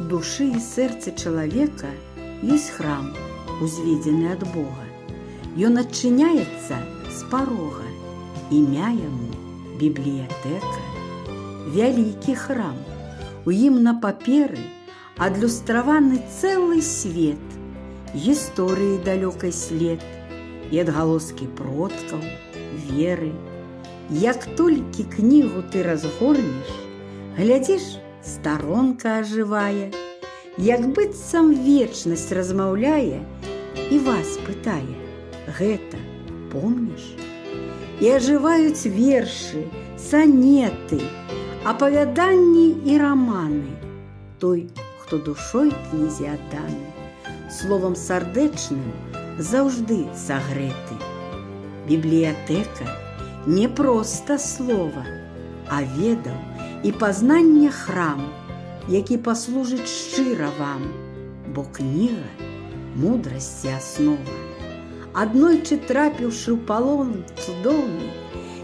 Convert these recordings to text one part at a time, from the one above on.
души и сердца человека есть храм, узведенный от Бога. И он отчиняется с порога. Имя ему – библиотека. Великий храм. У ім на паперы адлюстраваны цэлы свет, гісторыі далёкай след і адгалоскі продкаў, веры. Як толькі кнігу ты разгорнеш, глядзіш, старонка ажывае, як быццам вечнасць размаўляе і вас пытае: гэта помніш? І ажываюць вершы, санеты, апавяданні і раманы. Той, хто душой кнізе адданы, словам сардэчным заўжды сагрэты. Бібліятэка не проста слова, а ведаў і пазнання храм, які паслужыць шчыра вам, бо кніга мудрасці аснова. Аднойчы трапіўшы ў палон цудоўны,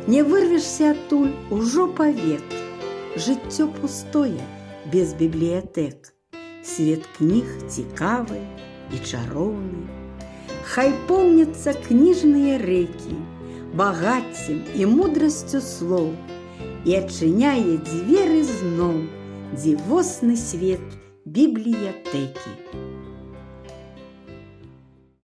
не вырвешся адтуль ужо павек. Жыццё пустое без бібліятэк. Свет кніг цікавы і чароўны. Хай поўняцца кніжныя рэкі багаццем і мудрасцю слоў і адчыняе дзверы зноў дзівосны свет бібліятэкі.